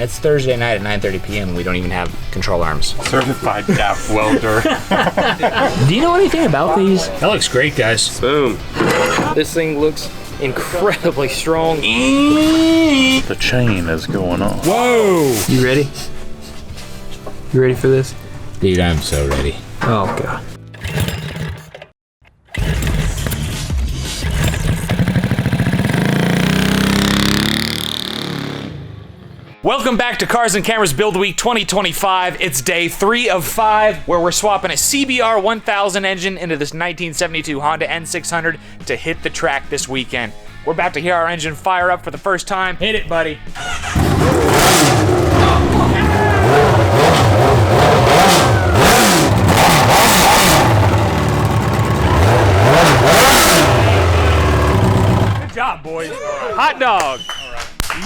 It's Thursday night at 9:30 p.m. and we don't even have control arms. Certified gaff welder. Do you know anything about these? That looks great, guys. Boom. This thing looks incredibly strong. The chain is going on. Whoa! You ready? You ready for this? Dude, I'm so ready. Oh, God. Welcome back to Cars and Cameras Build Week 2025. It's day 3 of 5, where we're swapping a CBR1000 engine into this 1972 Honda N600 to hit the track this weekend. We're about to hear our engine fire up for the first time. Hit it, buddy. Good job, boys. Hot dog.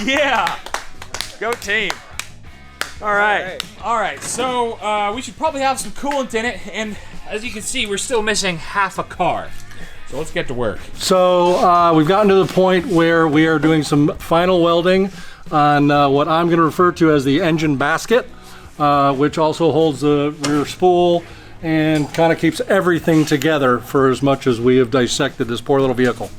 Yeah. Go team. All right. So we should probably have some coolant in it, and as you can see, we're still missing half a car. So let's get to work. So we've gotten to the point where we are doing some final welding on what I'm going to refer to as the engine basket, which also holds the rear spool and kind of keeps everything together for as much as we have dissected this poor little vehicle.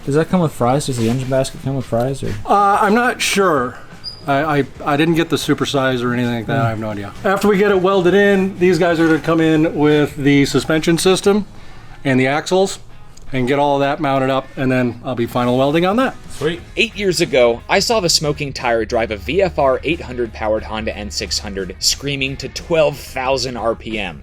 Does that come with fries? Does the engine basket come with fries? Or? I'm not sure. I didn't get the supersize or anything like that. I have no idea. After we get it welded in, these guys are going to come in with the suspension system and the axles and get all of that mounted up, and then I'll be final welding on that. Sweet. 8 years ago, I saw the smoking tire drive a VFR 800 powered Honda N600 screaming to 12,000 RPM.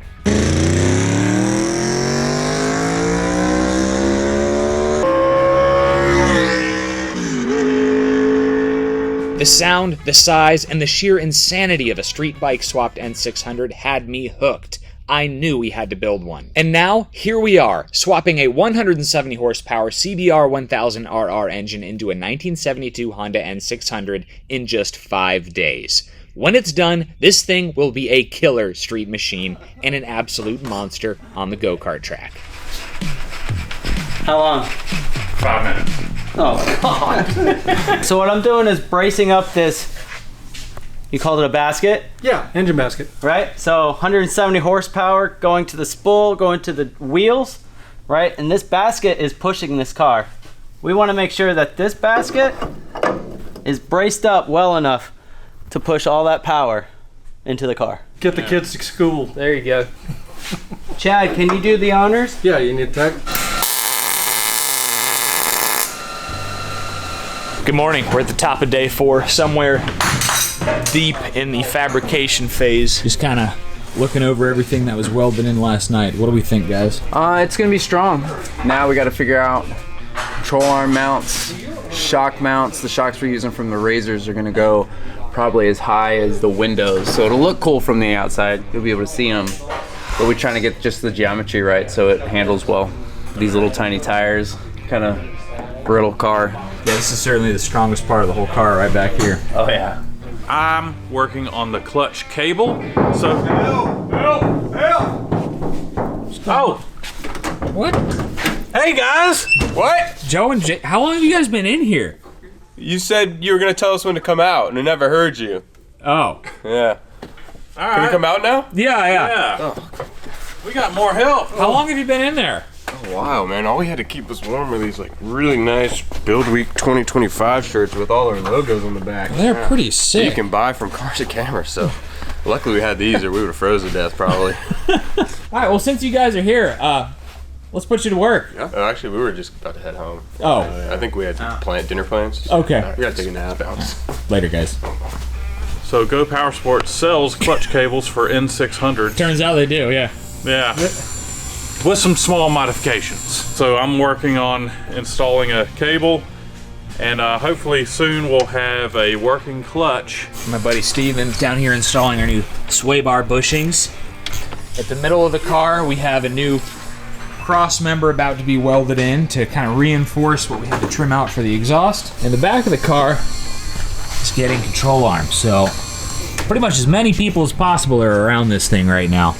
The sound, the size, and the sheer insanity of a street bike swapped N600 had me hooked. I knew we had to build one. And now, here we are, swapping a 170 horsepower CBR1000RR engine into a 1972 Honda N600 in just 5 days. When it's done, this thing will be a killer street machine and an absolute monster on the go-kart track. How long? 5 minutes. Oh, God. So what I'm doing is bracing up this, you called it a basket? Yeah, engine basket. Right? So 170 horsepower going to the spool, going to the wheels, right? And this basket is pushing this car. We want to make sure that this basket is braced up well enough to push all that power into the car. Get the kids to school. There you go. Chad, can you do the honors? Yeah, you need tech. Good morning. We're at the top of day 4, somewhere deep in the fabrication phase. Just kind of looking over everything that was welded in last night. What do we think, guys? It's gonna be strong. Now we gotta figure out control arm mounts, shock mounts. The shocks we're using from the Razors are gonna go probably as high as the windows. So it'll look cool from the outside. You'll be able to see them. But we're trying to get just the geometry right so it handles well. These little tiny tires, kind of brittle car. Yeah, this is certainly the strongest part of the whole car right back here. Oh yeah. I'm working on the clutch cable. So help! Oh! What? Hey guys! What? Joe and Jay, how long have you guys been in here? You said you were gonna tell us when to come out, and I never heard you. Oh. Yeah. all Can we right. come out now? Yeah. We got more help. How long have you been in there? Wow, man. All we had to keep us warm were these like really nice Build Week 2025 shirts with all our logos on the back. They're pretty You sick. can buy from CarsandCameras. So luckily we had these, or we would have froze to death probably. All right, well, since you guys are here, let's put you to work. Oh, actually, we were just about to head home. Oh. I think we had dinner plans. Okay. We gotta take a nap. Later, guys. So Go Power Sports sells clutch cables for N600. Turns out they do, yeah. Yeah. With some small modifications. So I'm working on installing a cable, and hopefully soon we'll have a working clutch. My buddy Steven's down here installing our new sway bar bushings. At the middle of the car, we have a new cross member about to be welded in to kind of reinforce what we had to trim out for the exhaust. And the back of the car is getting control arms, so pretty much as many people as possible are around this thing right now.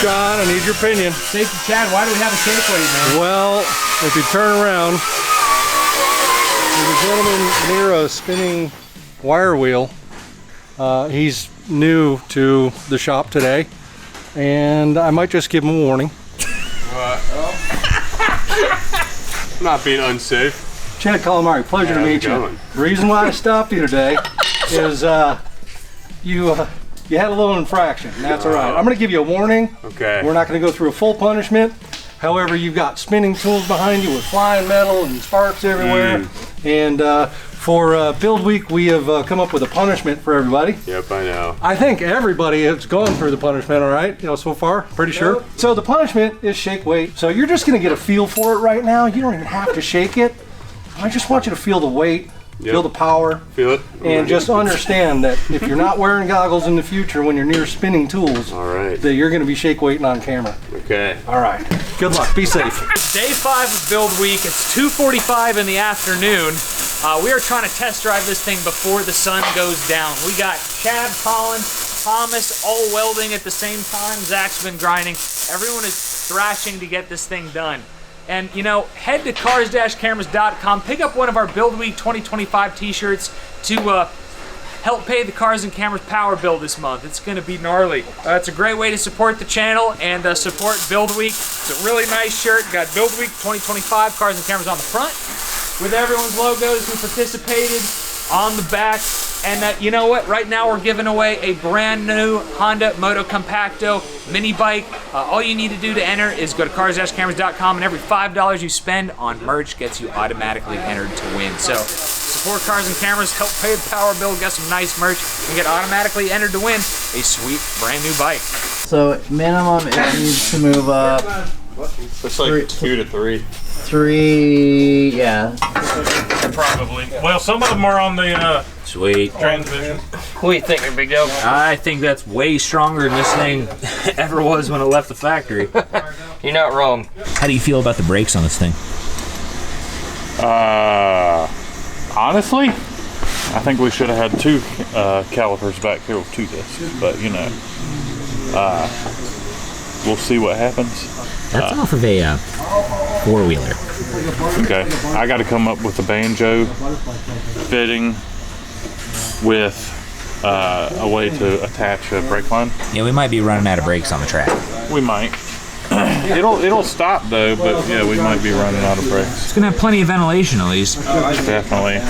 John, I need your opinion. Safety Chad, why do we have a safe weight, man? Well, if you turn around, you can gentleman near a spinning wire wheel. He's new to the shop today, and I might just give him a warning. What? I'm not being unsafe. Chad Calamari, pleasure to meet you. The reason why I stopped you today is you had a little infraction, and that's all right. I'm going to give you a warning. Okay. We're not going to go through a full punishment. However, you've got spinning tools behind you with flying metal and sparks everywhere. And for Build Week, we have come up with a punishment for everybody. Yep, I know. I think everybody has gone through the punishment, all right? You know, so far, pretty sure. So the punishment is shake weight. So you're just going to get a feel for it right now. You don't even have to shake it. I just want you to feel the weight, feel the power. Feel it. And just understand that if you're not wearing goggles in the future when you're near spinning tools, all right, that you're going to be shake weighting on camera. Okay. All right. Good luck. Be safe. It's day 5 of Build Week. It's 2:45 in the afternoon. We are trying to test drive this thing before the sun goes down. We got Chad, Colin, Thomas all welding at the same time. Zach's been grinding. Everyone is thrashing to get this thing done. And, you know, head to CarsandCameras.com, pick up one of our Build Week 2025 t-shirts to help pay the Cars and Cameras power bill this month. It's going to be gnarly. It's a great way to support the channel and support Build Week. It's a really nice shirt. Got Build Week 2025 Cars and Cameras on the front with everyone's logos who participated on the back. And you know what? Right now we're giving away a brand new Honda Moto Compacto mini bike. All you need to do to enter is go to Cars-Cameras.com, and every $5 you spend on merch gets you automatically entered to win. So support Cars and Cameras, help pay the power bill, get some nice merch, and get automatically entered to win a sweet brand new bike. So minimum it needs to move up. It's like 2 to 3. 3, yeah. Probably. Well, some of them are on the Sweet. transmission. What do you think, big dog? I think that's way stronger than this thing ever was when it left the factory. You're not wrong. How do you feel about the brakes on this thing? Honestly, I think we should have had 2 calipers back here to this, but you know, we'll see what happens. That's off of a four-wheeler. Okay, I got to come up with a banjo fitting with a way to attach a brake line. Yeah, we might be running out of brakes on the track. We might. It'll stop though, but yeah, we might be running out of brakes. It's gonna have plenty of ventilation at least. Definitely.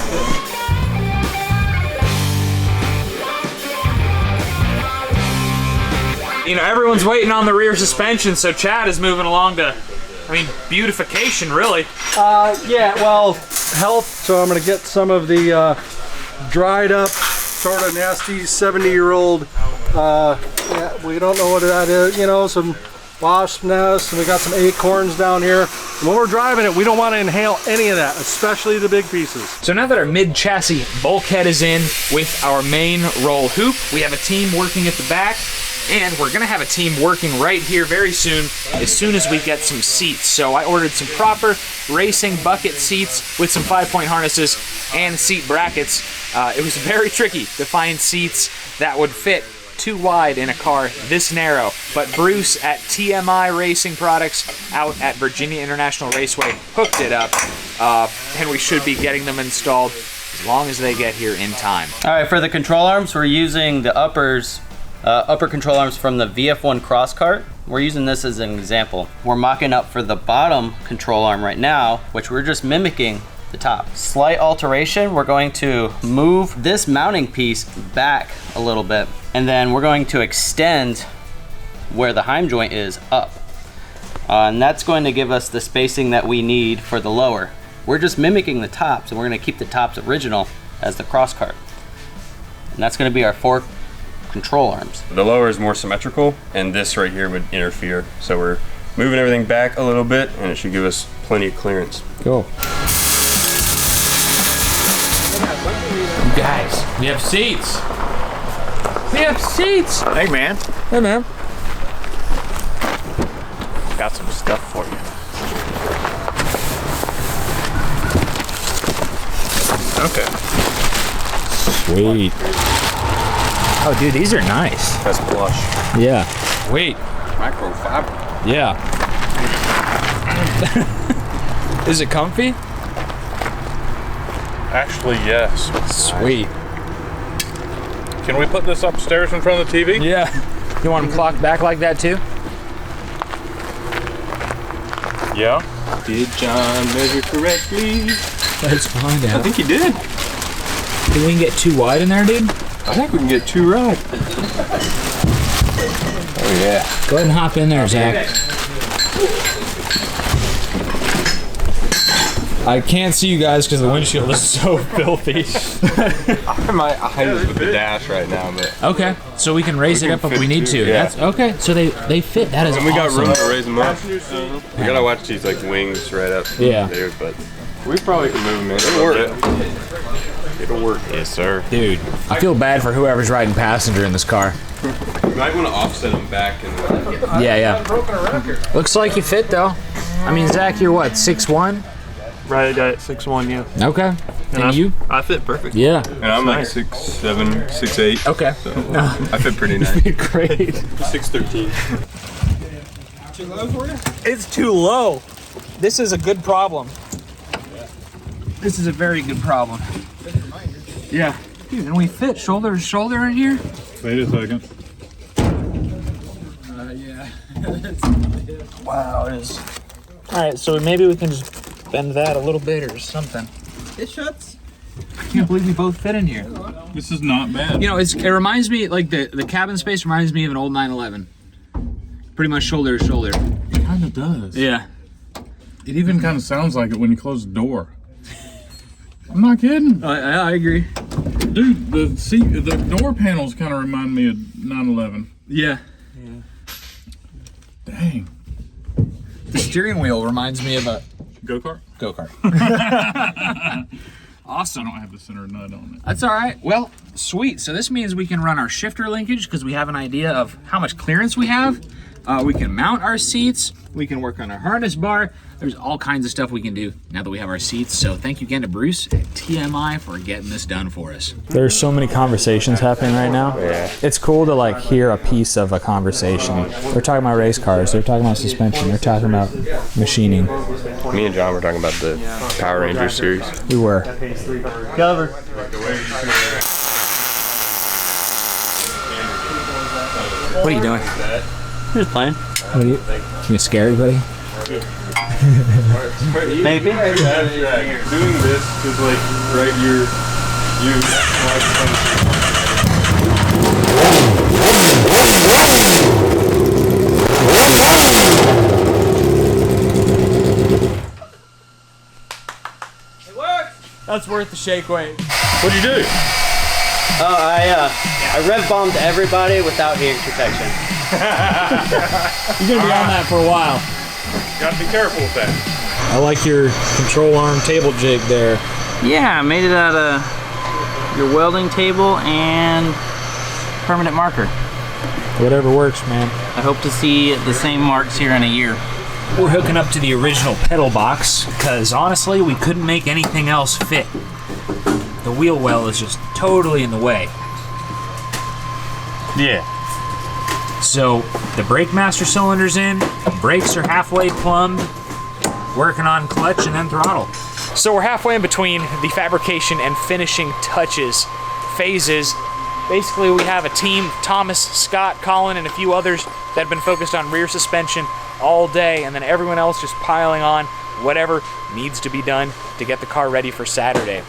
You know, everyone's waiting on the rear suspension, so Chad is moving along to, beautification, really. Yeah, well, health. So I'm going to get some of the dried up, sort of nasty 70-year-old, yeah, we don't know what that is, you know, some wasp nests, and we got some acorns down here. And when we're driving it, we don't want to inhale any of that, especially the big pieces. So now that our mid-chassis bulkhead is in with our main roll hoop, we have a team working at the back, and we're gonna have a team working right here very soon as we get some seats. So I ordered some proper racing bucket seats with some 5-point harnesses and seat brackets. It was very tricky to find seats that would fit too wide in a car this narrow, but Bruce at TMI Racing Products out at Virginia International Raceway hooked it up, and we should be getting them installed as long as they get here in time. All right, for the control arms, we're using the upper control arms from the VF1 cross cart. We're using this as an example. We're mocking up for the bottom control arm right now, which we're just mimicking the top. Slight alteration, we're going to move this mounting piece back a little bit, and then we're going to extend where the heim joint is up. And that's going to give us the spacing that we need for the lower. We're just mimicking the tops, and we're gonna keep the tops original as the cross cart. And that's gonna be our 4 control arms. The lower is more symmetrical, and this right here would interfere. So we're moving everything back a little bit, and it should give us plenty of clearance. Cool. Guys, we have seats. We have seats. Hey man. Hey man. Got some stuff for you. Okay. Sweet. Oh, dude, these are nice. That's plush. Yeah. Wait. Microfiber. Yeah. Is it comfy? Actually, yes. Sweet. Can we put this upstairs in front of the TV? Yeah. You want them clocked back like that too? Yeah. Did John measure correctly? Let's find out. I think he did. Think we can get too wide in there, dude? I think we can get 2 right. Oh yeah. Go ahead and hop in there, Zach. I can't see you guys because the windshield is so filthy. My eyes with the dash right now, but. Okay, so we can raise it up if we need to. Yeah. That's okay. So they fit. That is And we got awesome. room to raise them up. We gotta watch these like wings right up there, but we probably can move them in. It'll work. It'll work. Yes, sir. Dude, I feel bad for whoever's riding passenger in this car. You might want to offset them back and. Yeah. Looks like you fit though. I mean, Zach, you're what, 6'1"? Right at 6'1", yeah. Okay. And you? I fit perfect. Yeah. And I'm like 6'7", 6'8". Okay. So I fit pretty nice. Great. 6'13". Too low for you? It's too low. This is a good problem. This is a very good problem. Yeah. Dude, and we fit shoulder to shoulder in here? Wait a second. Yeah. Wow, it is. All right, so maybe we can just bend that a little bit or something. It shuts. I can't believe we both fit in here. This is not bad. You know, it reminds me, like the cabin space reminds me of an old 911. Pretty much shoulder to shoulder. It kind of does. Yeah. It even kind of sounds like it when you close the door. I'm not kidding. I agree. Dude, the door panels kind of remind me of 911. Yeah. Dang. The steering wheel reminds me of a Go-kart? go-kart. Awesome. I don't have the center nut on it. That's all right. Well, sweet. So this means we can run our shifter linkage because we have an idea of how much clearance we have. We can mount our seats. We can work on our harness bar. There's all kinds of stuff we can do now that we have our seats. So thank you again to Bruce at TMI for getting this done for us. There's so many conversations happening right now. Yeah. It's cool to like hear a piece of a conversation. They're talking about race cars. They're talking about suspension. They're talking about machining. Me and John were talking about the Power Rangers series. We were. Cover. What are you doing? Just playing. What are you gonna scare everybody? Maybe. Doing this is like right here. That's worth the shake weight. What'd you do? Oh, I rev bombed everybody without hearing protection. You're gonna be on that for a while. Gotta be careful with that. I like your control arm table jig there. Yeah, I made it out of your welding table and permanent marker. Whatever works, man. I hope to see the same marks here in a year. We're hooking up to the original pedal box because honestly, we couldn't make anything else fit. The wheel well is just totally in the way. Yeah. So the brake master cylinder's in, brakes are halfway plumbed, working on clutch and then throttle. So we're halfway in between the fabrication and finishing touches phases. Basically, we have a team, Thomas, Scott, Colin, and a few others that have been focused on rear suspension all day, and then everyone else just piling on whatever needs to be done to get the car ready for Saturday.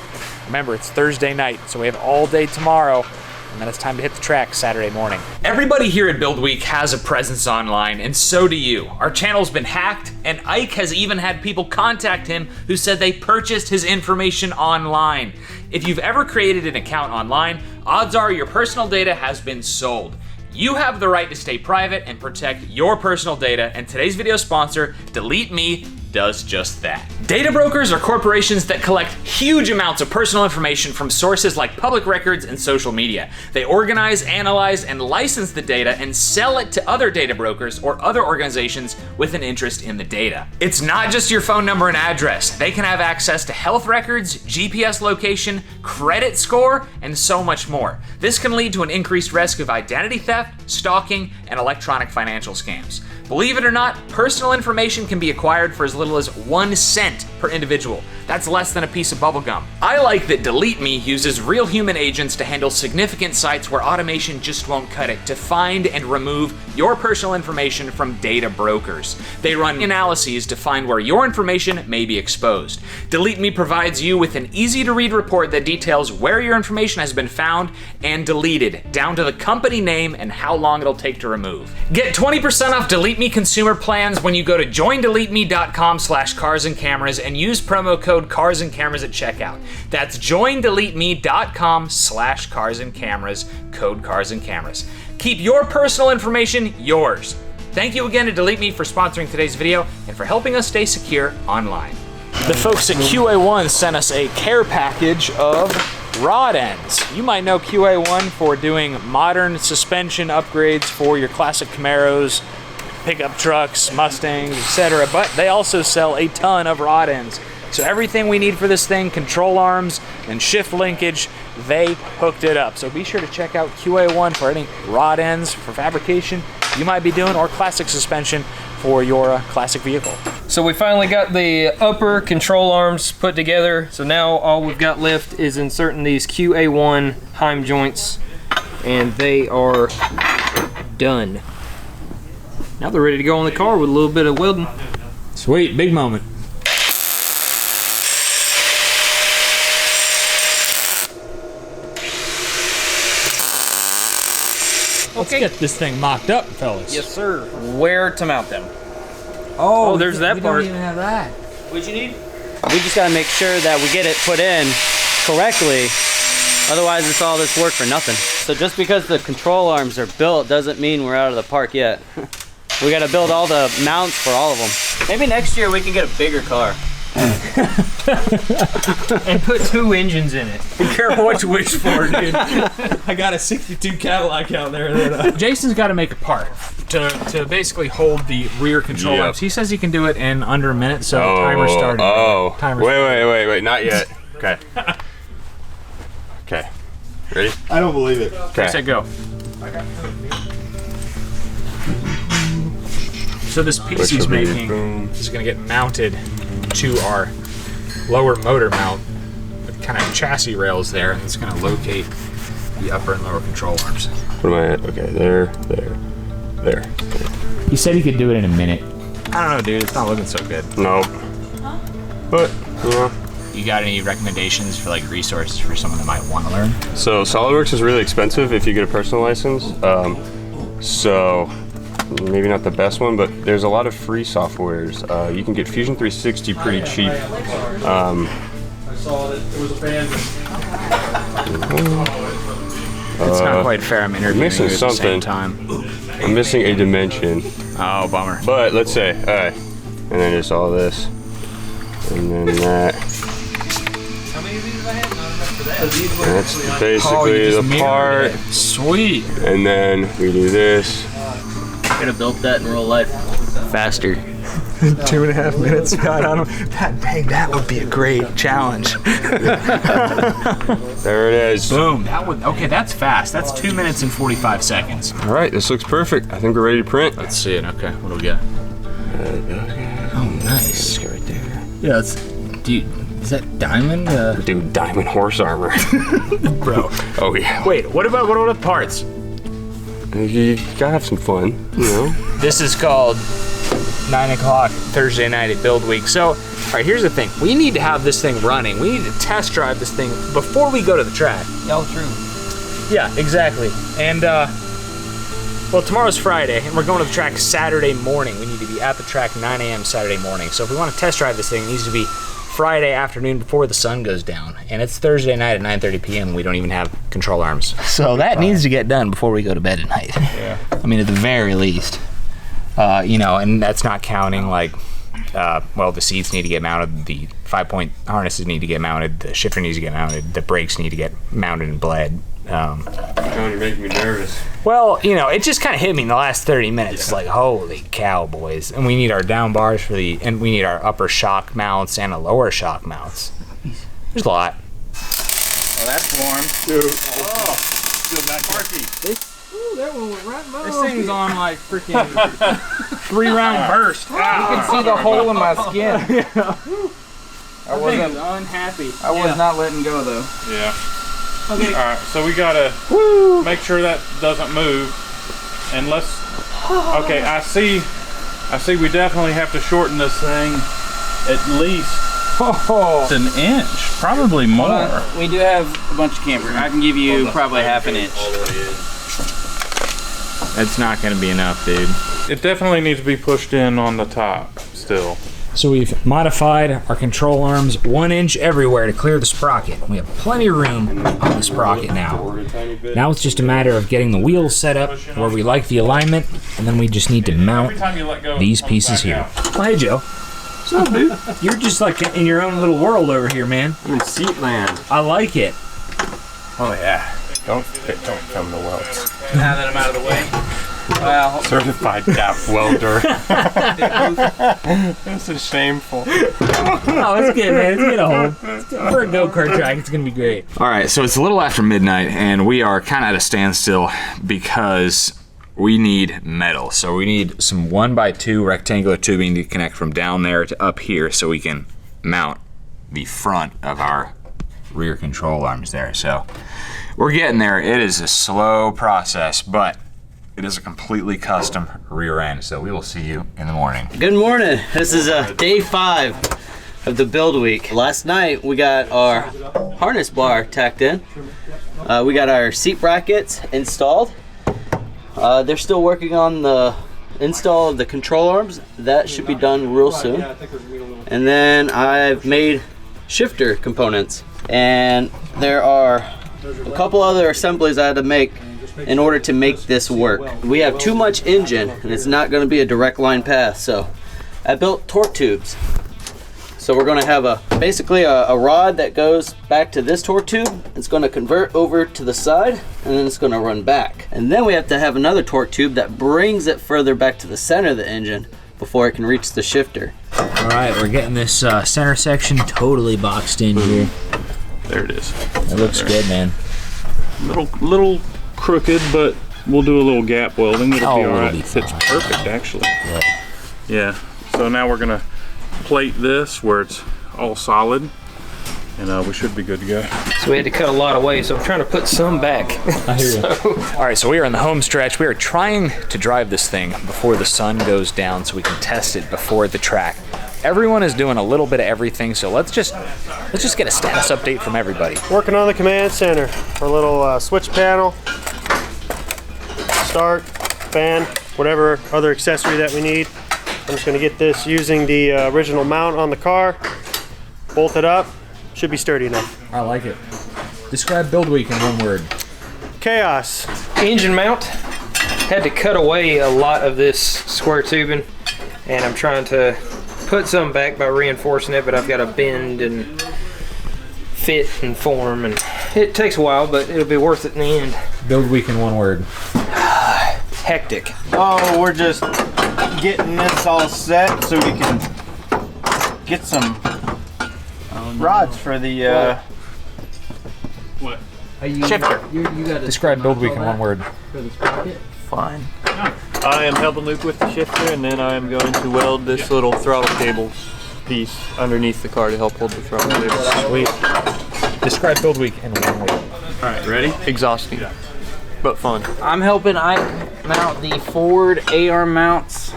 Remember, it's Thursday night, so we have all day tomorrow, and then it's time to hit the track Saturday morning. Everybody here at Build Week has a presence online, and so do you. Our channel's been hacked, and Ike has even had people contact him who said they purchased his information online. If you've ever created an account online, odds are your personal data has been sold. You have the right to stay private and protect your personal data, and today's video sponsor, Delete Me, does just that. Data brokers are corporations that collect huge amounts of personal information from sources like public records and social media. They organize, analyze, and license the data and sell it to other data brokers or other organizations with an interest in the data. It's not just your phone number and address. They can have access to health records, GPS location, credit score, and so much more. This can lead to an increased risk of identity theft, stalking, and electronic financial scams. Believe it or not, personal information can be acquired for as little as 1 cent per individual. That's less than a piece of bubble gum. I like that Delete Me uses real human agents to handle significant sites where automation just won't cut it, to find and remove your personal information from data brokers. They run analyses to find where your information may be exposed. Delete Me provides you with an easy-to-read report that details where your information has been found and deleted, down to the company name and how long it'll take to remove. Get 20% off Delete Me consumer plans when you go to joindeleteme.com/carsandcameras and use promo code CarsandCameras at checkout. That's joindeleteme.com/carsandcameras, code CarsandCameras. Keep your personal information yours. Thank you again to Delete Me for sponsoring today's video and for helping us stay secure online. The folks at QA1 sent us a care package of rod ends. You might know QA1 for doing modern suspension upgrades for your classic Camaros, pickup trucks, Mustangs, etc. But they also sell a ton of rod ends. So everything we need for this thing, control arms and shift linkage, they hooked it up. So be sure to check out QA1 for any rod ends for fabrication you might be doing, or classic suspension for your classic vehicle. So we finally got the upper control arms put together. So now all we've got left is inserting these QA1 Heim joints, and they are done. Now they're ready to go on the car with a little bit of welding. Sweet, big moment. Let's get this thing mocked up, fellas. Yes, sir. Where to mount them? Oh, there's that part. We don't even have that. What'd you need? We just gotta make sure that we get it put in correctly. Otherwise, it's all this work for nothing. So just because the control arms are built doesn't mean we're out of the park yet. We gotta build all the mounts for all of them. Maybe next year we can get a bigger car. And put 2 engines in it. Be careful what you wish for, dude. I got a 62 Cadillac out there. That, Jason's got to make a part to basically hold the rear control arms. He says he can do it in under a minute, so timer started. Wait, not yet. Okay. Okay. Ready? I don't believe it. Okay. Say go. So this piece he's making is going to get mounted to our lower motor mount with kind of chassis rails there, and it's going to locate the upper and lower control arms. What am I at? Okay, there. He said he could do it in a minute. I don't know, dude. It's not looking so good. No. But, yeah. You got any recommendations for like resources for someone that might want to learn? So SolidWorks is really expensive if you get a personal license. So maybe not the best one, but there's a lot of free softwares. You can get Fusion 360 pretty cheap. I saw that it was abandoned. It's not quite fair. I'm interviewing missing you at the same something. time. I'm missing a dimension. Oh, bummer. But let's say, all right, and then just all this, and then that. How many of these did I have? Not enough for that. That's basically the part. Sweet. And then we do this. Could have built that in real life. Faster. 2.5 minutes, Scott. That would be a great challenge. There it is. Boom. Okay, that's fast. That's 2 minutes and 45 seconds. All right, this looks perfect. I think we're ready to print. Let's see it. Okay, what do we got? Oh, nice. Right there. Yeah, that's. Dude, is that diamond? Dude, diamond horse armor. Bro. Oh yeah. Wait, what about the parts? You gotta have some fun, you know. This is called 9 o'clock Thursday night at Build Week. So, all right, here's the thing. We need to have this thing running. We need to test drive this thing before we go to the track. Oh, true. Yeah, exactly. And, well, tomorrow's Friday, and we're going to the track Saturday morning. We need to be at the track 9 a.m. Saturday morning. So if we want to test drive this thing, it needs to be Friday afternoon before the sun goes down. And it's Thursday night at 9:30 p.m. We don't even have control arms. So that needs to get done before we go to bed at night. Yeah. I mean, at the very least. You know, and that's not counting, like, well, the seats need to get mounted, the 5-point harnesses need to get mounted, the shifter needs to get mounted, the brakes need to get mounted and bled. John, you're making me nervous. Well, you know, it just kind of hit me in the last 30 minutes. It's like, holy cow, boys. And we need our down bars and we need our upper shock mounts and a lower shock mounts. There's a lot. Oh, that's warm. Dude. Oh, still got Sparky. That one went right by. This thing's on like freaking 3-round burst. You can see the hole in my skin. I wasn't unhappy. I was not letting go though. Yeah. Okay. All right, so we gotta make sure that doesn't move. And let's, okay, I see we definitely have to shorten this thing at least an inch, probably more. We do have a bunch of camber. I can give you probably half an inch. That's not gonna be enough, dude. It definitely needs to be pushed in on the top still. So we've modified our control arms 1 inch everywhere to clear the sprocket. We have plenty of room on the sprocket now. Now it's just a matter of getting the wheels set up where we like the alignment, and then we just need to mount these pieces here. Oh, hey, Joe. What's up, dude? You're just like in your own little world over here, man. I'm in seat land. I like it. Oh yeah. Don't come to welds. Now that I'm out of the way. Well, Certified gap welder. This is shameful. Oh, it's good, man. It's good a hold. For a go-kart track, it's gonna be great. All right, so it's a little after midnight, and we are kind of at a standstill because we need metal. So we need some 1x2 rectangular tubing to connect from down there to up here so we can mount the front of our rear control arms there. So we're getting there. It is a slow process, but it is a completely custom rear end. So we will see you in the morning. Good morning. This is day 5 of the build week. Last night we got our harness bar tacked in. We got our seat brackets installed. They're still working on the install of the control arms. That should be done real soon. And then I've made shifter components. And there are a couple other assemblies I had to make in order to make this work. We have too much engine and it's not going to be a direct line path, so I built torque tubes. So we're going to have basically a rod that goes back to this torque tube. It's going to convert over to the side and then it's going to run back. And then we have to have another torque tube that brings it further back to the center of the engine before it can reach the shifter. All right, we're getting this center section totally boxed in here. There it is. It looks good, man. Little crooked, but we'll do a little gap welding. It'll be all right. Be Fits fine. perfect, actually. Yeah. Yeah. So now we're gonna plate this where it's all solid, and we should be good to go. So we had to cut a lot away, so I'm trying to put some back. I hear you. All right, so we are in the home stretch. We are trying to drive this thing before the sun goes down so we can test it before the track. Everyone is doing a little bit of everything, so let's just get a status update from everybody. Working on the command center, our little switch panel, start, fan, whatever other accessory that we need. I'm just going to get this using the original mount on the car, bolt it up, should be sturdy enough. I like it. Describe build week in one word. Chaos. Engine mount. Had to cut away a lot of this square tubing, and I'm trying to put some back by reinforcing it, but I've got to bend and fit and form, and it takes a while, but it'll be worth it in the end. Build week in one word. Hectic. Oh, we're just getting this all set so we can get some rods for the What? shifter. Describe build week in one word. Fine. I am helping Luke with the shifter, and then I am going to weld this little throttle cable piece underneath the car to help hold the throttle cable. Sweet. Describe build week in one word. All right, ready? Exhausting, but fun. I'm helping Ike mount the forward AR mounts,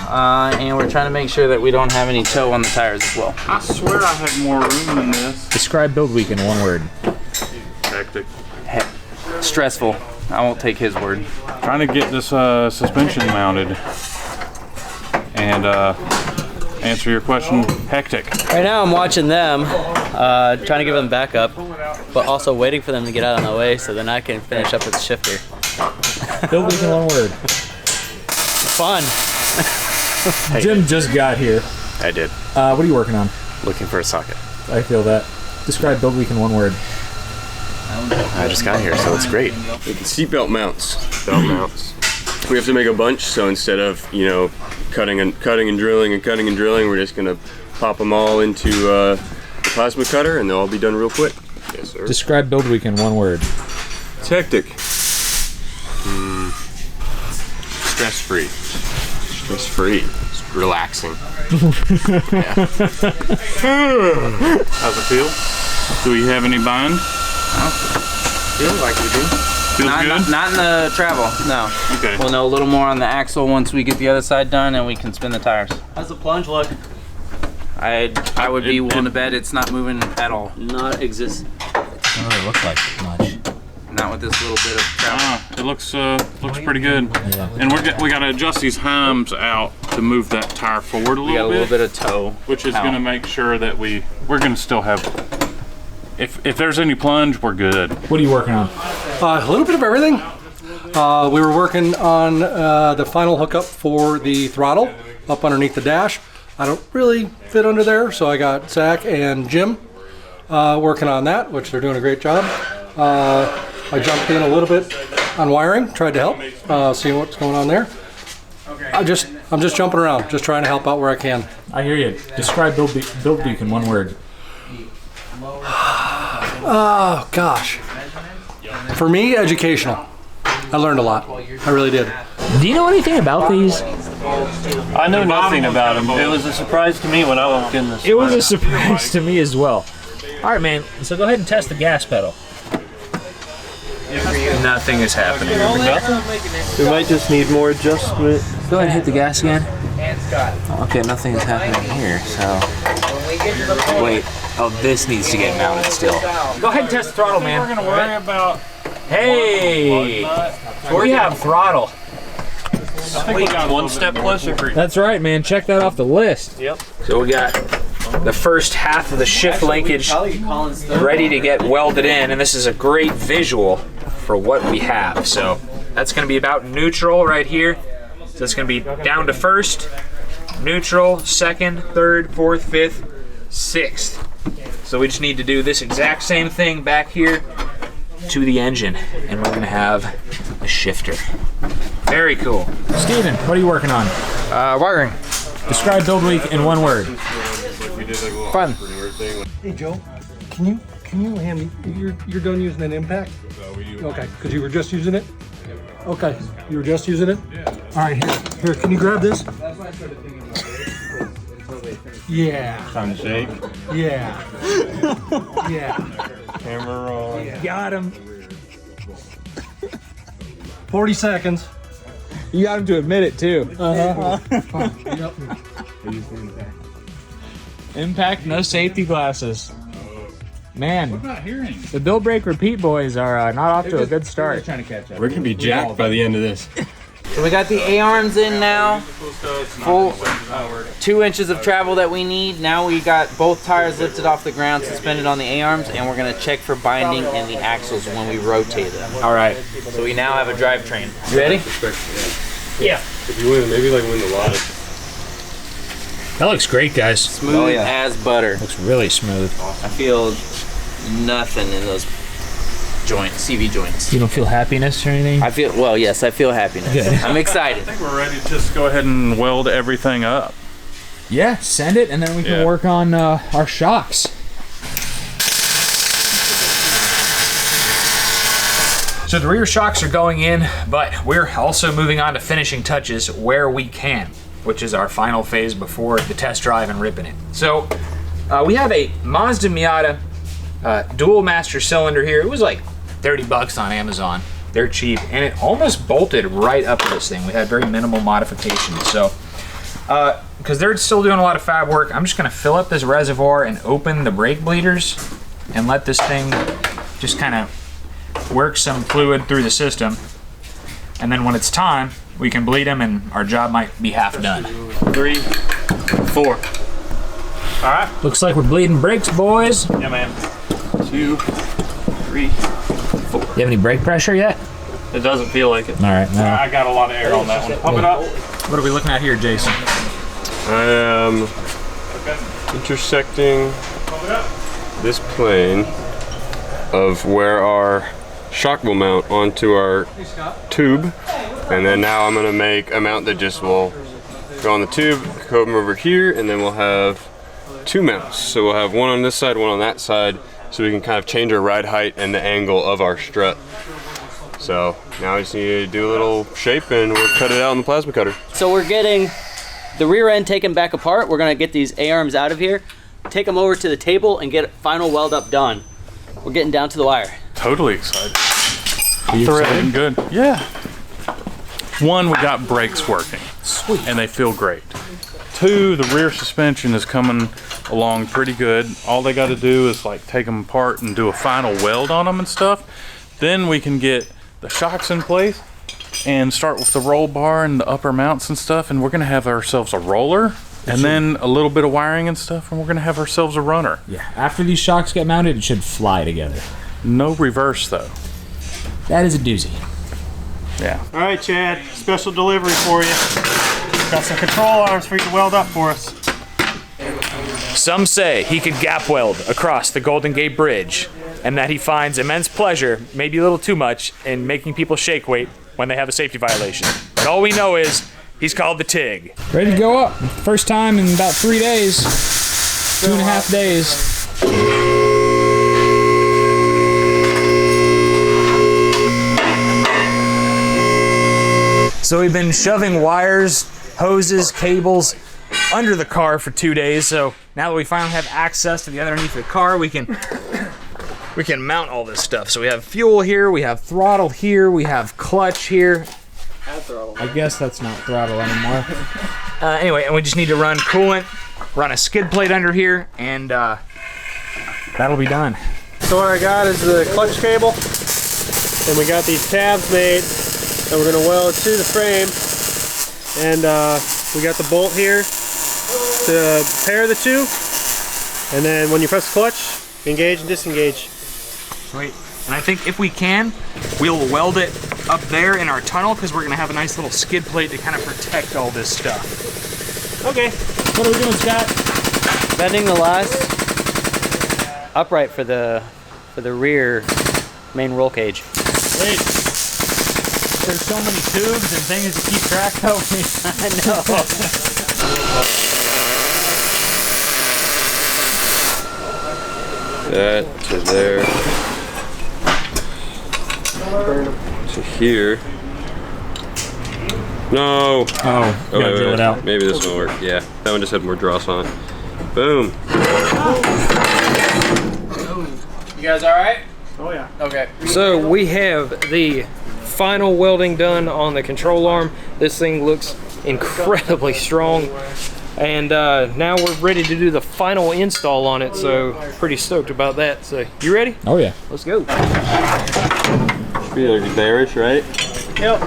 and we're trying to make sure that we don't have any toe on the tires as well. I swear I have more room than this. Describe build week in one word. Hectic. Stressful. I won't take his word. Trying to get this suspension mounted and answer your question, hectic. Right now I'm watching them, trying to give them backup, but also waiting for them to get out of my way so then I can finish up with the shifter. Build week in one word. Fun. Jim just got here. I did. What are you working on? Looking for a socket. I feel that. Describe build week in one word. I just got here, so it's great. Seatbelt mounts. Belt mounts. We have to make a bunch, so instead of, cutting and drilling, we're just gonna pop them all into the plasma cutter, and they'll all be done real quick. Yes, sir. Describe build week in one word. It's hectic. Stress-free. Stress-free. relaxing. How's it feel? Do we have any bind? Feels like we do. Feels good? Not in the travel, no. Okay. We'll know a little more on the axle once we get the other side done and we can spin the tires. How's the plunge look? I would be willing to bet it's not moving at all. Not exist. Doesn't really look like much. Not with this little bit of travel. It looks pretty good. Yeah. And we gotta adjust these heims out to move that tire forward a We got a little little bit of toe. which is gonna make sure that we're gonna still have, if there's any plunge, we're good. What are you working on? A little bit of everything. We were working on the final hookup for the throttle up underneath the dash. I don't really fit under there, so I got Zach and Jim working on that, which they're doing a great job. I jumped in a little bit on wiring, tried to help, seeing what's going on there. I'm just jumping around, just trying to help out where I can. I hear you. Describe Build Beak in one word. Oh gosh. For me, educational. I learned a lot. I really did. Do you know anything about these? I know nothing about them. It was a surprise to me when I walked in this. It was a surprise to me as well. All right, man. So go ahead and test the gas pedal. Nothing is happening. We might just need more adjustment. Go ahead and hit the gas again. Okay, nothing is happening here, so... Wait. Oh, this needs to get mounted still. Go ahead and test the throttle, man. We're gonna worry about... Hey! We have throttle. I think we got one step closer for you. That's right, man. Check that off the list. Yep. So we got the first half of the shift linkage ready to get welded in, and this is a great visual for what we have. So that's going to be about neutral right here. So it's going to be down to first, neutral, second, third, fourth, fifth, sixth. So we just need to do this exact same thing back here to the engine, and we're going to have a shifter. Very cool. Steven, what are you working on? Wiring. Describe Build Week in one word. Fun. Hey Joe, can you hand me? You're done using an impact? Okay, because you were just using it. Okay, you were just using it. All right, here. Can you grab this? Yeah. Time to shake. Yeah. Yeah. Camera roll. Got him. 40 seconds. You got him to admit it too. Yep. Impact, no safety glasses. Man, the Build Break Repeat boys are not off to a good start. We're gonna be jacked by the end of this. So we got the A-arms in now. Full 2 inches of travel that we need. Now we got both tires lifted off the ground, suspended on the A-arms, and we're gonna check for binding in the axles when we rotate them. All right. So we now have a drivetrain. You ready? Yeah. If you win, maybe like win the lottery. That looks great, guys. Smooth as butter. Looks really smooth. I feel nothing in those joints, CV joints. You don't feel happiness or anything? I feel, well, yes, I feel happiness. Good. I'm excited. I think we're ready to just go ahead and weld everything up. Yeah, send it, and then we can work on our shocks. So the rear shocks are going in, but we're also moving on to finishing touches where we can, which is our final phase before the test drive and ripping it. So we have a Mazda Miata dual master cylinder here. It was like 30 bucks on Amazon. They're cheap, and it almost bolted right up to this thing. We had very minimal modifications. So because they're still doing a lot of fab work, I'm just gonna fill up this reservoir and open the brake bleeders and let this thing just kind of work some fluid through the system. And then when it's time, we can bleed them and our job might be half done. 3, 4. All right. Looks like we're bleeding brakes, boys. Yeah, man. 2, 3, 4. You have any brake pressure yet? It doesn't feel like it. All right. No. I got a lot of air on that one. Pump it up. What are we looking at here, Jason? I am intersecting this plane of where our shock will mount onto our tube, and then now I'm gonna make a mount that just will go on the tube, come over here, and then we'll have 2 mounts. So we'll have one on this side, one on that side, so we can kind of change our ride height and the angle of our strut. So now I just need to do a little shape and we'll cut it out on the plasma cutter. So we're getting the rear end taken back apart. We're gonna get these A-arms out of here, take them over to the table and get final weld up done. We're getting down to the wire. Totally excited. Are you excited? Good. Yeah. One, we got brakes working. Sweet. And they feel great. Two, the rear suspension is coming along pretty good. All they got to do is like take them apart and do a final weld on them and stuff. Then we can get the shocks in place and start with the roll bar and the upper mounts and stuff. And we're gonna have ourselves a roller and then a little bit of wiring and stuff. And we're gonna have ourselves a runner. Yeah, after these shocks get mounted, it should fly together. No reverse though. That is a doozy. Yeah. All right, Chad, special delivery for you. Got some control arms for you to weld up for us. Some say he could gap weld across the Golden Gate Bridge, and that he finds immense pleasure, maybe a little too much, in making people shake weight when they have a safety violation. But all we know is he's called the TIG. Ready to go up. First time in about 3 days. 2.5 days. So we've been shoving wires, hoses, cables under the car for 2 days. So now that we finally have access to the underneath of the car, we can mount all this stuff. So we have fuel here, we have throttle here, we have clutch here. I guess that's not throttle anymore. Anyway, and we just need to run coolant, run a skid plate under here, and that'll be done. So what I got is the clutch cable, and we got these tabs made that we're gonna weld to the frame, and we got the bolt here to pair the two, and then when you press the clutch, engage and disengage. Sweet. And I think if we can, we'll weld it up there in our tunnel because we're gonna have a nice little skid plate to kind of protect all this stuff. Okay. What are we doing, Scott? Bending the last upright for the rear main roll cage. Wait. There's so many tubes and things to keep track of. I know. That to there. To here. No. Oh, you gotta drill it out. Maybe this will work. Yeah, that one just had more dross on it. Boom. You guys all right? Oh yeah. Okay. So we have the final welding done on the control arm. This thing looks incredibly strong. And now we're ready to do the final install on it, so pretty stoked about that. So, you ready? Oh yeah. Let's go. Should be like there-ish, right? Yep.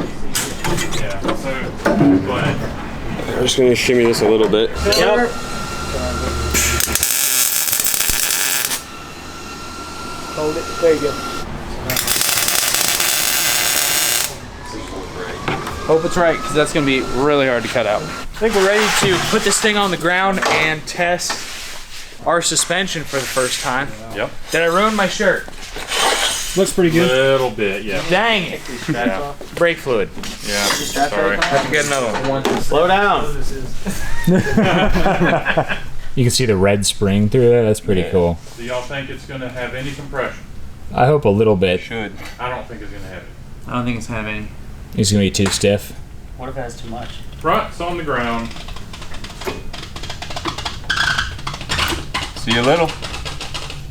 Yeah, so go ahead. I'm just gonna shimmy this a little bit. Yep. Hold it. There you go. Hope it's right, because that's going to be really hard to cut out. I think we're ready to put this thing on the ground and test our suspension for the first time. Yep. Did I ruin my shirt? Looks pretty good. A little bit, yeah. Dang it. Yeah. Brake fluid. Yeah. Sorry. Have to get another one. Slow down. You can see the red spring through there. That's pretty cool. Do y'all think it's gonna have any compression? I hope a little bit. Should. I don't think it's gonna have it. I don't think it's have any. It's gonna be too stiff. What if it has too much? Front's on the ground. See a little.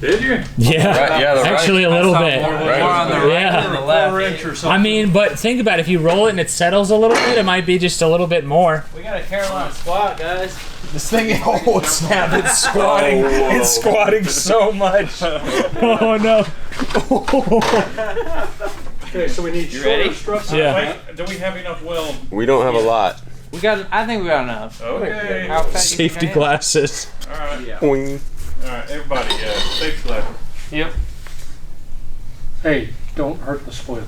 Did you? Yeah. Right, yeah, the Actually, a little bit. More on the right than the left. 4 inch or something. I mean, but think about it. If you roll it and it settles a little bit, it might be just a little bit more. We got a Carolina squat, guys. This thing, oh snap, it's squatting. It's squatting so much. Oh no. Okay, so we need ready? struts. Yeah. Wait, do we have enough weld? We don't have a lot. We got. I think we got enough. Okay. How fast you Safety can glasses. All right. Boing. All right, everybody, safety level. Yep. Hey, don't hurt the spoiler.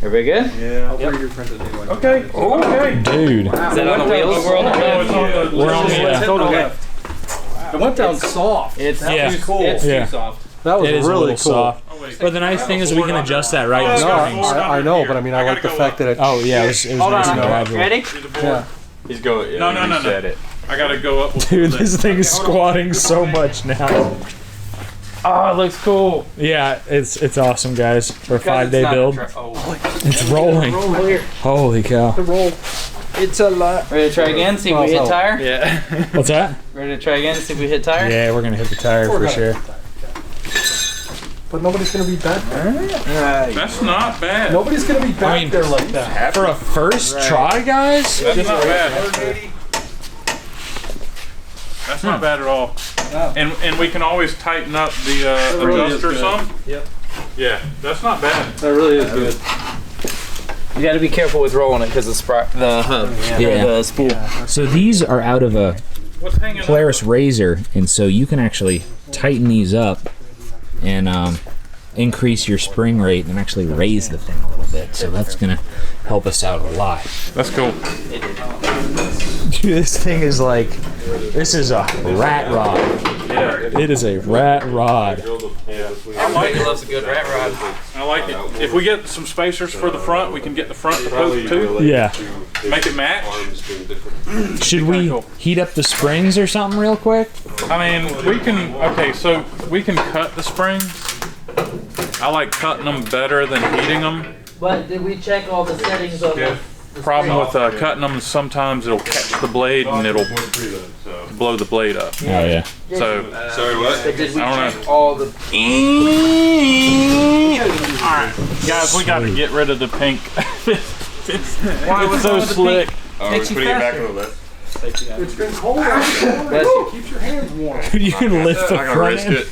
Everybody good? Yeah. I'll 3D print it anyway. Okay. Okay. Dude. Is that on the wheels? We're on the We're on the Total left. It went down soft. It's Yeah. too cool. It's Yeah. too soft. That was It is a really little cool. soft. But the nice thing is we can adjust that right in No, springs. I know, but I mean, I like the fact that it. Oh yeah, it was Hold nice on. and gradual. Ready? Yeah. He's going. Yeah, No, no, you no, no. said it. I gotta go up with Dude, this thing is squatting so much now. Oh, it looks cool. Yeah, it's awesome, guys. For a 5-day build. Oh. It's rolling. Holy cow. The roll. It's a lot. Ready to try again? See if we hit tire? Yeah. What's that? Ready to try again? See if we hit tire? Yeah, we're gonna hit the tire for sure. But nobody's gonna be back there. That's not bad. Nobody's gonna be back there like that. For a first try, guys? That's not bad. That's not bad at all. And we can always tighten up the adjuster some. Yep. Yeah, that's not bad. That really is good. You got to be careful with rolling it because the hub, the spool. So these are out of a What's hanging up? Polaris Razor, and so you can actually tighten these up and increase your spring rate and actually raise the thing a little bit. So that's gonna help us out a lot. That's cool. Dude, this thing is like, this is a rat rod. Yeah. It is a rat rod. I like it. Loves a good rat rod. I like it. If we get some spacers for the front, we can get the front to poke too. Yeah. Make it match. Should we heat up the springs or something real quick? I mean, we can, okay, so we can cut the springs. I like cutting them better than heating them. But did we check all the settings of Yeah. Problem with cutting them, sometimes it'll catch the blade and it'll blow the blade up. Oh yeah. So, Sorry, what? I don't know. all the Alright, guys, we gotta get rid of the pink. it's so slick. Oh, we're putting it back on the left. It's been cold out there. Keeps your hands warm. You can lift the I can front risk end. it.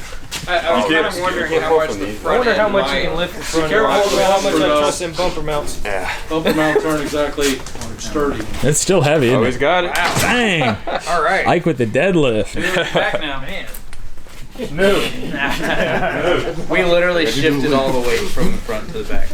I was kind of wondering how much the front. I wonder how much you can lift the front. How much I trust in bumper mounts. Bumper mounts aren't exactly sturdy. It's still heavy, isn't Always it? got it. Dang. All right. Ike with the deadlift. Back now, man. No. We literally shifted all the weight from the front to the back.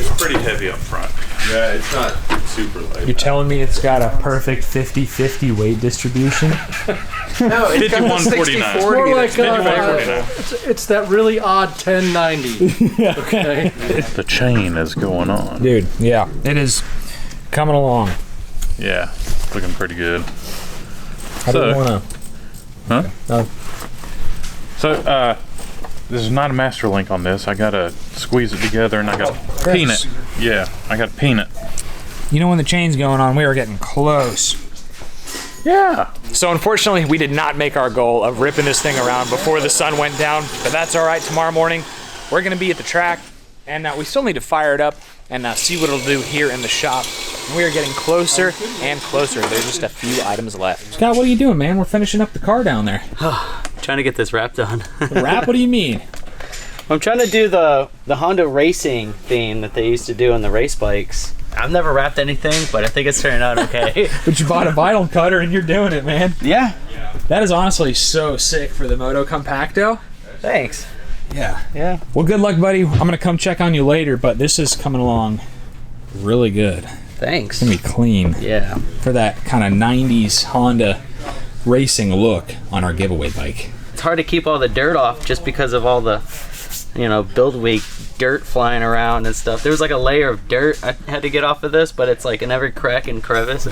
It's pretty heavy up front. Yeah, it's not super light. You're telling me it's got a perfect 50-50 weight distribution? No, it's got the 51-49. 60-40. More like 51-49. it's that really odd 1090. Okay. The chain is going on. Dude, yeah. It is coming along. Yeah, looking pretty good. How do you want to... Huh? So, there's not a master link on this. I gotta squeeze it together and I gotta peen it. Yeah, I gotta peen it. You know, when the chain's going on, we are getting close. Yeah. So unfortunately, we did not make our goal of ripping this thing around before the sun went down, but that's all right. Tomorrow morning, we're gonna be at the track, and we still need to fire it up and see what it'll do here in the shop. And we are getting closer and closer. There's just a few items left. Scott, what are you doing, man? We're finishing up the car down there. Trying to get this wrap done. Wrap? What do you mean? I'm trying to do the Honda racing theme that they used to do on the race bikes. I've never wrapped anything, but I think it's turning out okay. But you bought a vinyl cutter and you're doing it, man. Yeah. That is honestly so sick for the Moto Compacto. Thanks. Yeah. Yeah. Well, good luck, buddy. I'm gonna come check on you later, but this is coming along really good. Thanks. It's gonna be clean. Yeah. For that kind of 90s Honda racing look on our giveaway bike. It's hard to keep all the dirt off just because of all the, build week dirt flying around and stuff. There was like a layer of dirt I had to get off of this, but it's like in every crack and crevice.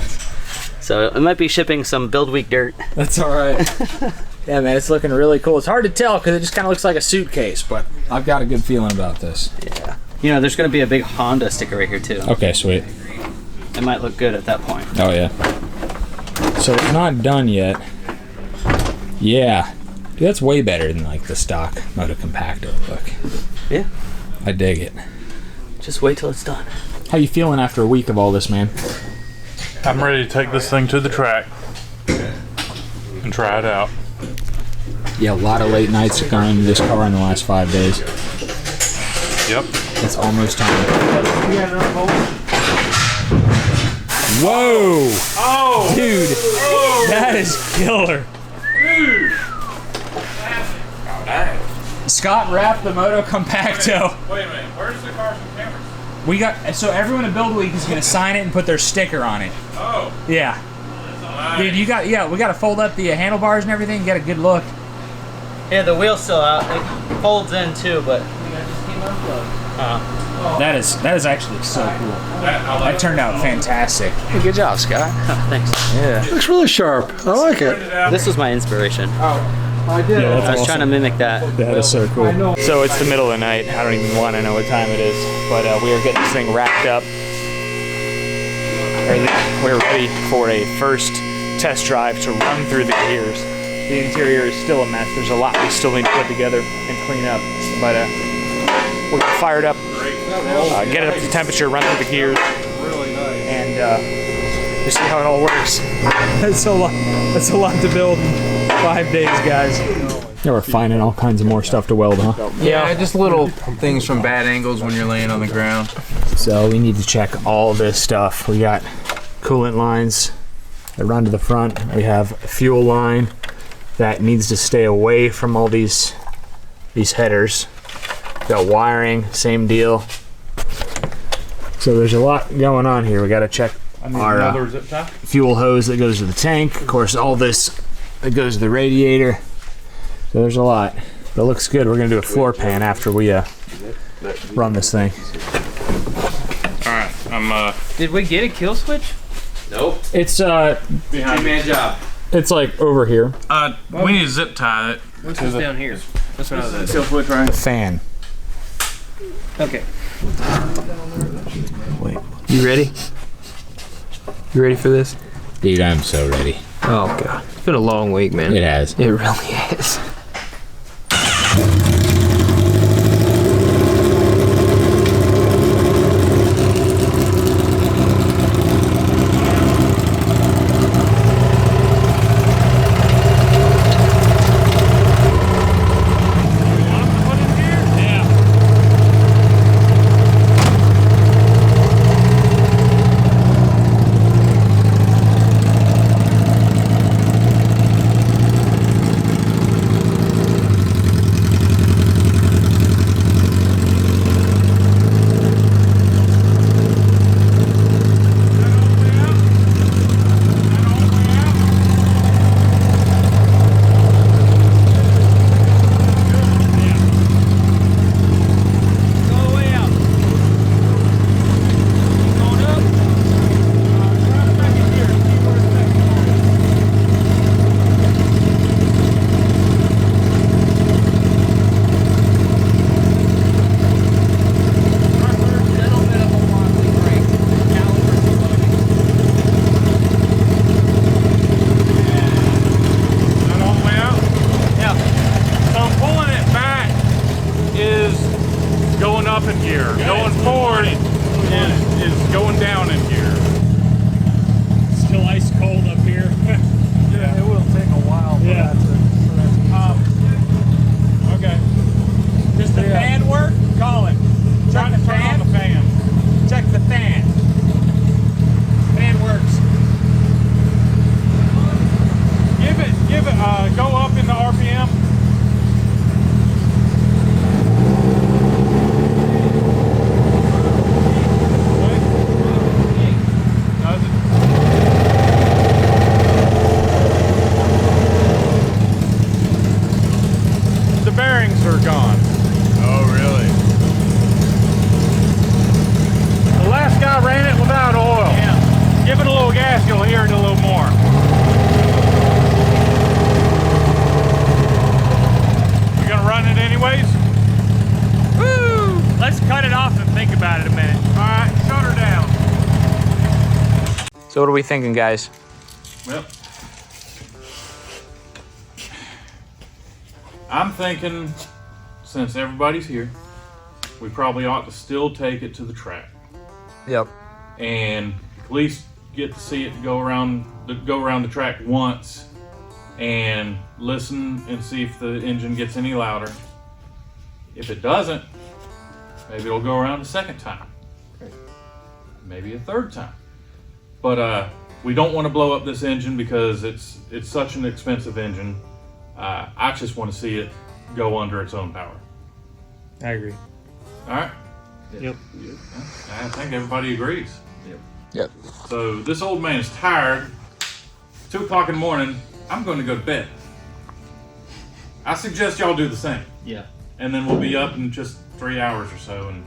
So it might be shipping some build week dirt. That's all right. Yeah, man, it's looking really cool. It's hard to tell because it just kind of looks like a suitcase, but I've got a good feeling about this. Yeah. There's going to be a big Honda sticker right here too. Okay, sweet. It might look good at that point. Oh, yeah. So it's not done yet. Yeah. Dude, that's way better than like the stock Moto Compacto look. Yeah. I dig it. Just wait till it's done. How you feeling after a week of all this, man? I'm ready to take this thing to the track and try it out. Yeah, a lot of late nights have gone into this car in the last 5 days. Yep. It's almost time. Whoa! Oh! Dude, that is killer. Dude! Scott wrapped the Moto Compacto. Wait a minute, where's the CarsandCameras? We got, so everyone at Build Week is gonna sign it and put their sticker on it. Oh. Yeah. Dude, we gotta fold up the handlebars and everything, get a good look. Yeah, the wheel's still out. It folds in too, but just came unplugged. That is actually so cool. That turned out fantastic. Hey, good job, Scott. Thanks. Yeah. Looks really sharp. I like it. This was my inspiration. I did. Yeah, I was trying to mimic that. That is so cool. So it's the middle of the night. I don't even want to know what time it is, but we are getting this thing wrapped up. We're ready for a first test drive to run through the gears. The interior is still a mess. There's a lot we still need to put together and clean up, but we're gonna fire it up, get it up to temperature, run through the gears, and just see how it all works. That's a lot. That's a lot to build in 5 days, guys. Yeah, we're finding all kinds of more stuff to weld, huh? Yeah, just little things from bad angles when you're laying on the ground. So we need to check all this stuff. We got coolant lines that run to the front. We have a fuel line that needs to stay away from all these headers. Got wiring, same deal. So there's a lot going on here. We got to check our fuel hose that goes to the tank. Of course, all this that goes to the radiator. So there's a lot. But it looks good. We're gonna do a floor pan after we run this thing. All right, Did we get a kill switch? Nope. It's behind me. Man job. it's like over here. We need to zip tie it. What's this down here? That's what I was Kill switch, right? The fan. Okay. Wait. You ready? You ready for this? Dude, I'm so ready. Oh god. It's been a long week, man. It has. It really is. So what are we thinking, guys? Well, I'm thinking, since everybody's here, we probably ought to still take it to the track. Yep. And at least get to see it go around the track once and listen and see if the engine gets any louder. If it doesn't, maybe it'll go around a second time. Maybe a third time. But we don't want to blow up this engine because it's such an expensive engine. I just want to see it go under its own power. I agree. All right? Yep. I think everybody agrees. Yep. So this old man is tired. 2 o'clock in the morning, I'm going to go to bed. I suggest y'all do the same. Yeah. And then we'll be up in just 3 hours or so. And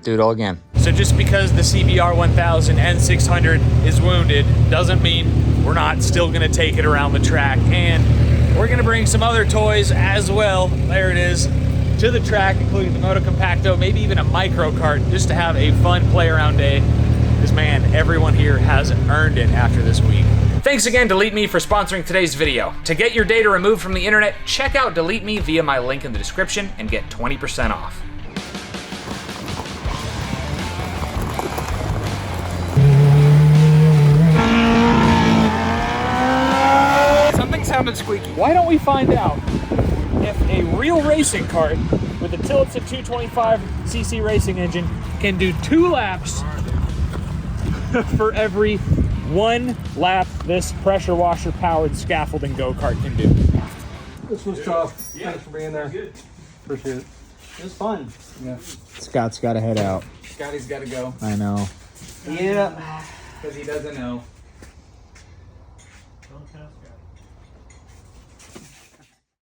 Do it all again. So just because the CBR1000 N600 is wounded doesn't mean we're not still gonna take it around the track and We're gonna bring some other toys as well, there it is, to the track, including the Moto Compacto, maybe even a micro kart, just to have a fun play around day. Because man, everyone here has earned it after this week. Thanks again, Delete Me, for sponsoring today's video. To get your data removed from the internet, check out Delete Me via my link in the description and get 20% off. Something sounded squeaky. Why don't we find out if a real racing kart with a Tillotson 225cc racing engine can do 2 laps for every 1 lap this pressure washer powered scaffolding go-kart can do. This was tough. Thanks for being there. Appreciate it. It was fun. Yeah. Scott's gotta head out. Scotty's gotta go. I know. Yeah. Because he doesn't know.